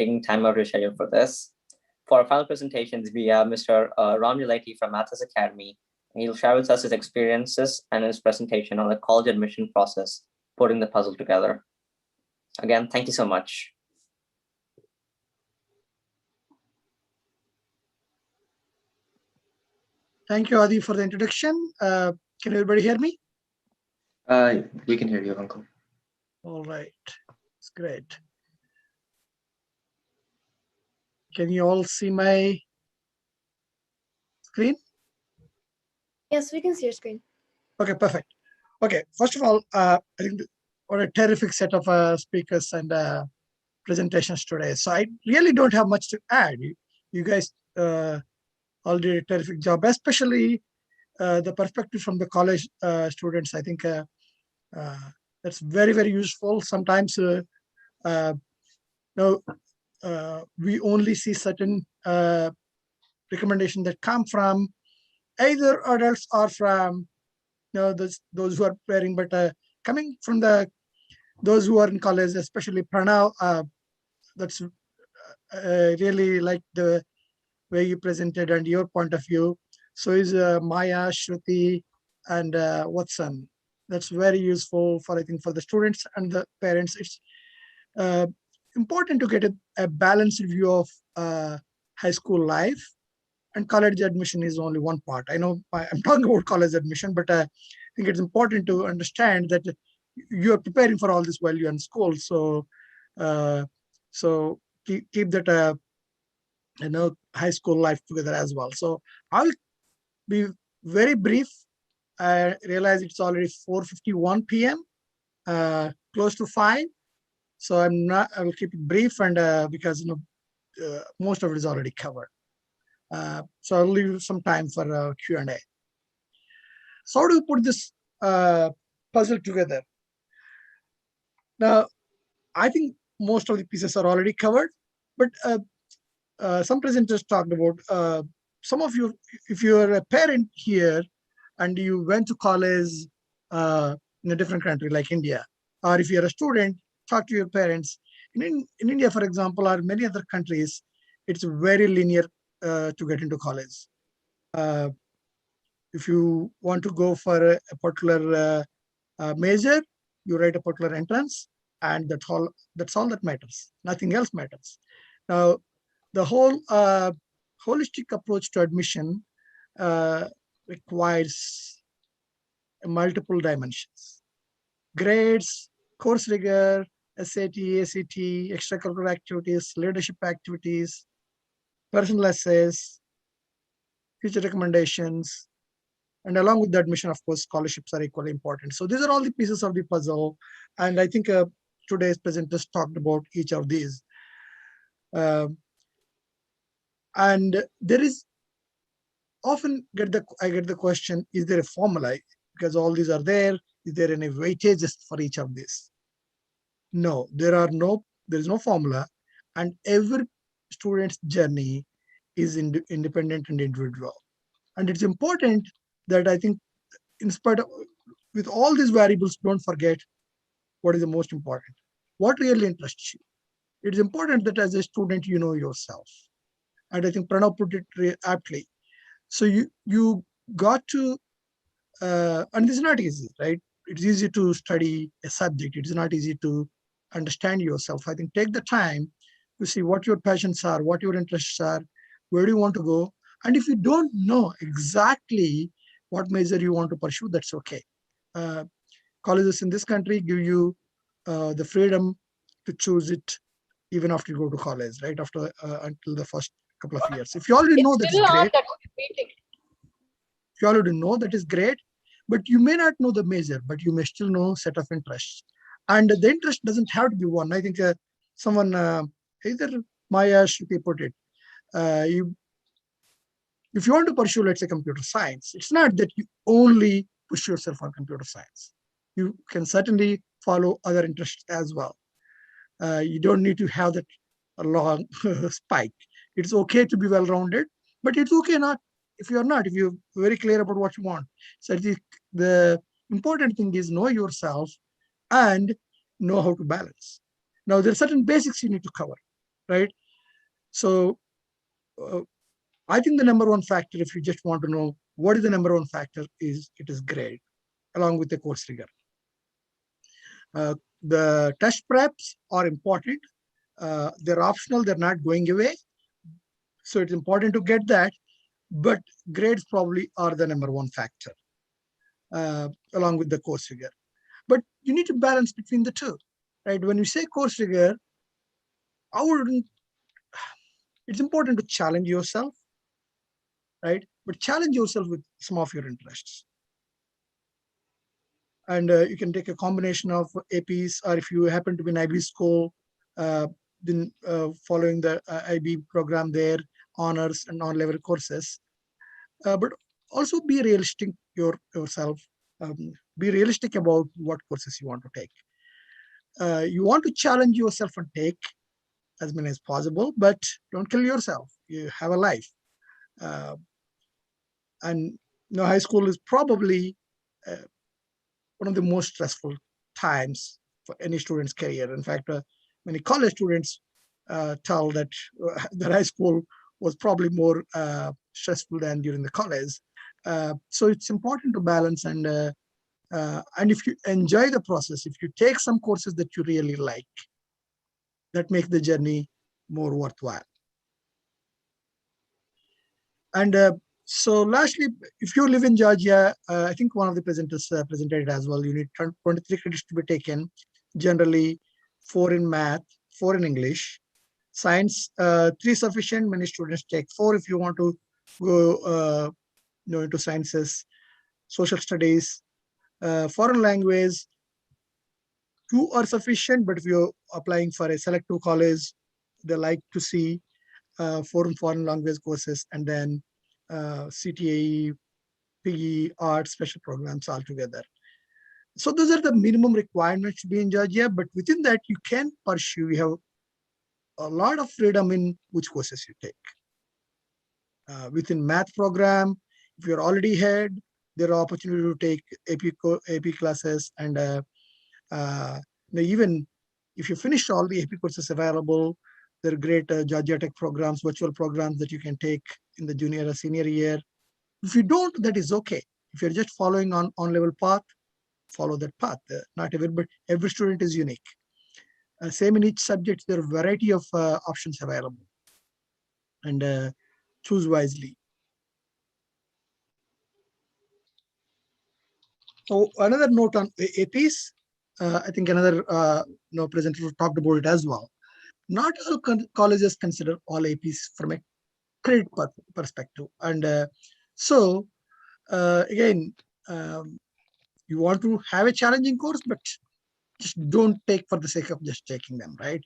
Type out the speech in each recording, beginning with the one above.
taking time out of your schedule for this. For our final presentations, we have Mr. Ron Uleti from Mathis Academy. He'll share with us his experiences and his presentation on the college admission process, putting the puzzle together. Again, thank you so much. Thank you, Adi, for the introduction. Can everybody hear me? We can hear you, Uncle. All right, it's great. Can you all see my screen? Yes, we can see your screen. Okay, perfect. Okay, first of all, I think what a terrific set of speakers and presentations today. So I really don't have much to add. You guys all did a terrific job, especially the perspective from the college students. I think that's very, very useful. Sometimes we only see certain recommendations that come from either adults or from those who are preparing, but coming from those who are in college, especially Pranav, that's really like the way you presented and your point of view. So is Maya, Shruti, and Watson. That's very useful for, I think, for the students and the parents. It's important to get a balanced view of high school life, and college admission is only one part. I know I'm talking about college admission, but I think it's important to understand that you are preparing for all this while you're in school. So, keep that high school life together as well. So I'll be very brief. I realize it's already 4:51 p.m. Close to 5. So I will keep it brief, and because most of it is already covered. So I'll leave some time for Q&A. So how do we put this puzzle together? Now, I think most of the pieces are already covered, but some presenters talked about some of you, if you're a parent here and you went to college in a different country like India, or if you're a student, talk to your parents. In India, for example, or many other countries, it's very linear to get into college. If you want to go for a particular major, you write a particular entrance, and that's all that matters. Nothing else matters. Now, the whole holistic approach to admission requires multiple dimensions: grades, course rigor, SAT, ACT, extracurricular activities, leadership activities, personal essays, future recommendations, and along with the admission, of course, scholarships are equally important. So these are all the pieces of the puzzle, and I think today's presenters talked about each of these. And there is often I get the question: is there a formula? Because all these are there. Is there any weightages for each of these? No, there is no formula, and every student's journey is independent and individual. And it's important that, I think, in spite of, with all these variables, don't forget what is the most important. What really interests you? It is important that as a student, you know yourself. And I think Pranav put it aptly. So you got to, and this is not easy, right? It's easy to study a subject. It's not easy to understand yourself. I think take the time to see what your passions are, what your interests are, where do you want to go. And if you don't know exactly what major you want to pursue, that's okay. Colleges in this country give you the freedom to choose it even after you go to college, right? After until the first couple of years. If you already know, that is great. If you already know, that is great. But you may not know the major, but you may still know set of interests. And the interest doesn't have to be one. I think someone, either Maya, Shruti put it, if you want to pursue, let's say, computer science, it's not that you only push yourself on computer science. You can certainly follow other interests as well. You don't need to have that long spike. It's okay to be well-rounded, but it's okay if you're very clear about what you want. So the important thing is know yourself and know how to balance. Now, there are certain basics you need to cover, right? So I think the number one factor, if you just want to know what is the number one factor, is it is grade along with the course rigor. The test preps are important. They're optional, they're not going away. So it's important to get that, but grades probably are the number one factor along with the course rigor. But you need to balance between the two, right? When you say course rigor, I wouldn't, it's important to challenge yourself, right? But challenge yourself with some of your interests. And you can take a combination of APs, or if you happen to be an IB school, then following the IB program there, honors and non-level courses. But also be realistic yourself. Be realistic about what courses you want to take. You want to challenge yourself and take as many as possible, but don't kill yourself. You have a life. And high school is probably one of the most stressful times for any student's career. In fact, many college students tell that that high school was probably more stressful than during the college. So it's important to balance, and if you enjoy the process, if you take some courses that you really like, that make the journey more worthwhile. And so lastly, if you live in Georgia, I think one of the presenters presented it as well. You need 23 credits to be taken, generally 4 in math, 4 in English. Science, 3 sufficient. Many students take 4 if you want to go into sciences. Social studies, foreign language, 2 are sufficient, but if you're applying for a selective college, they like to see 4 foreign language courses, and then CTAE, PE, art, special programs altogether. So those are the minimum requirements to be in Georgia, but within that you can pursue, you have a lot of freedom in which courses you take. Within math program, if you're already ahead, there are opportunity to take AP classes, and even if you finish all the AP courses available, there are great Georgia Tech programs, virtual programs that you can take in the junior or senior year. If you don't, that is okay. If you're just following on level path, follow that path. Not every student is unique. Same in each subject, there are a variety of options available, and choose wisely. So another note on APs, I think another presenter talked about it as well. Not all colleges consider all APs from a credit perspective, and so again, you want to have a challenging course, but just don't take for the sake of just taking them, right?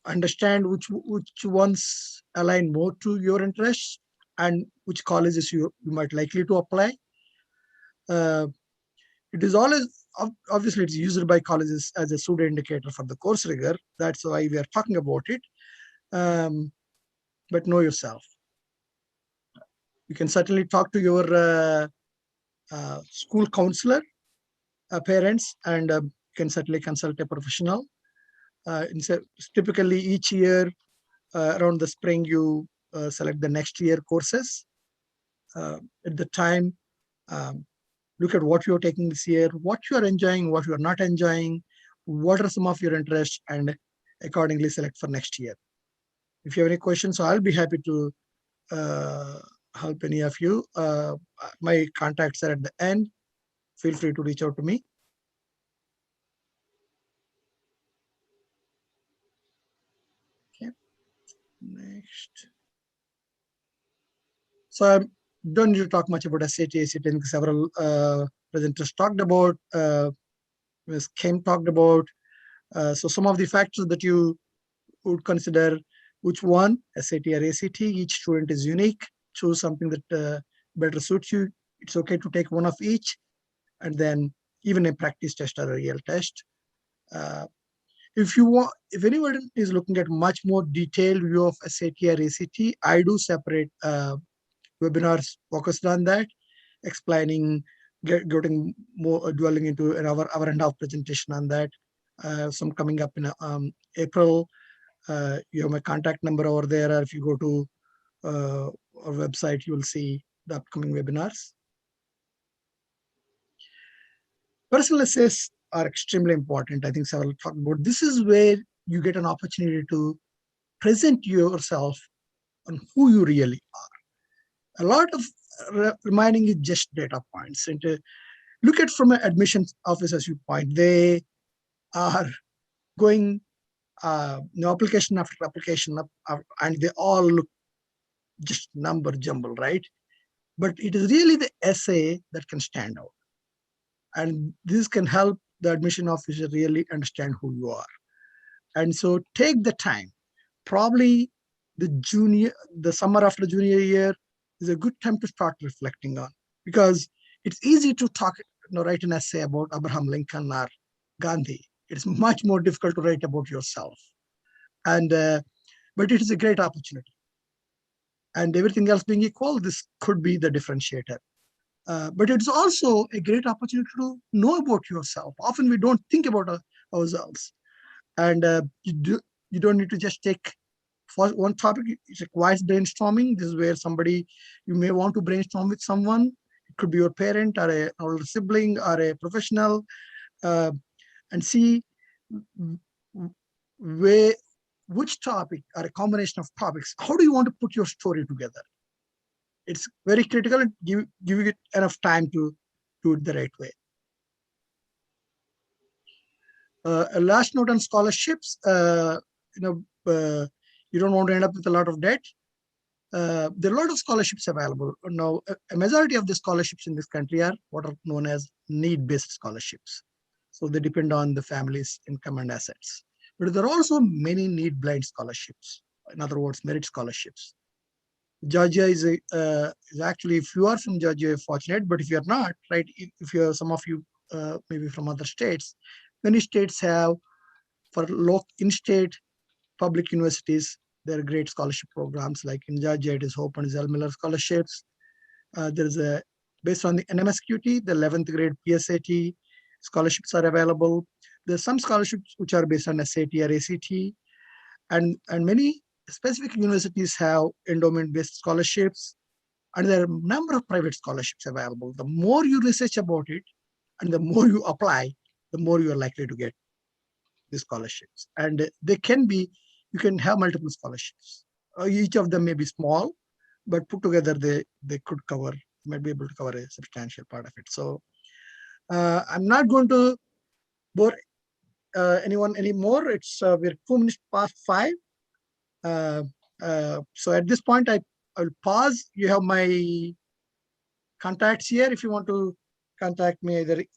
Understand which ones align more to your interests and which colleges you might likely to apply. It is always, obviously it's used by colleges as a pseudo indicator for the course rigor. That's why we are talking about it. But know yourself. You can certainly talk to your school counselor, parents, and you can certainly consult a professional. Typically each year around the spring, you select the next year courses. At the time, look at what you're taking this year, what you are enjoying, what you are not enjoying, what are some of your interests, and accordingly select for next year. If you have any questions, I'll be happy to help any of you. My contacts are at the end. Feel free to reach out to me. Okay. Next. So I don't need to talk much about SAT, ACT. Several presenters talked about, Ms. Kim talked about. So some of the factors that you would consider, which one, SAT or ACT, each student is unique. Choose something that better suits you. It's okay to take one of each, and then even a practice test or a real test. If anyone is looking at much more detailed view of SAT or ACT, I do separate webinars focused on that, explaining, getting more, dwelling into an hour and a half presentation on that. Some coming up in April. You have my contact number over there, or if you go to our website, you will see the upcoming webinars. Personal essays are extremely important. I think several talked about. This is where you get an opportunity to present yourself on who you really are. A lot of reminding is just data points. And look at from an admissions officer's viewpoint, they are going application after application up, and they all look just number jumble, right? But it is really the essay that can stand out. And this can help the admission officer really understand who you are. And so take the time. Probably the summer after junior year is a good time to start reflecting on, because it's easy to talk, write an essay about Abraham Lincoln or Gandhi. It's much more difficult to write about yourself. And but it is a great opportunity. And everything else being equal, this could be the differentiator. But it's also a great opportunity to know about yourself. Often we don't think about ourselves. And you don't need to just take for one topic. It requires brainstorming. This is where you may want to brainstorm with someone. It could be your parent or an older sibling or a professional, and see which topic or a combination of topics. How do you want to put your story together? It's very critical, and give it enough time to do it the right way. A last note on scholarships. You don't want to end up with a lot of debt. There are a lot of scholarships available. Now, a majority of the scholarships in this country are what are known as need-based scholarships. So they depend on the family's income and assets. But there are also many need-blind scholarships. In other words, merit scholarships. Georgia is actually, if you are from Georgia, you're fortunate. But if you're not, right, if you're some of you maybe from other states, many states have, for in-state public universities, there are great scholarship programs. Like in Georgia, it is Hope and Zell Miller scholarships. There's based on the NMSQT, the 11th grade PSAT scholarships are available. There's some scholarships which are based on SAT or ACT, and many specific universities have endowment-based scholarships, and there are a number of private scholarships available. The more you research about it, and the more you apply, the more you are likely to get the scholarships. And you can have multiple scholarships. Each of them may be small, but put together they might be able to cover a substantial part of it. So I'm not going to bore anyone anymore. We're 2 minutes past 5. So at this point, I'll pause. You have my contacts here if you want to contact me either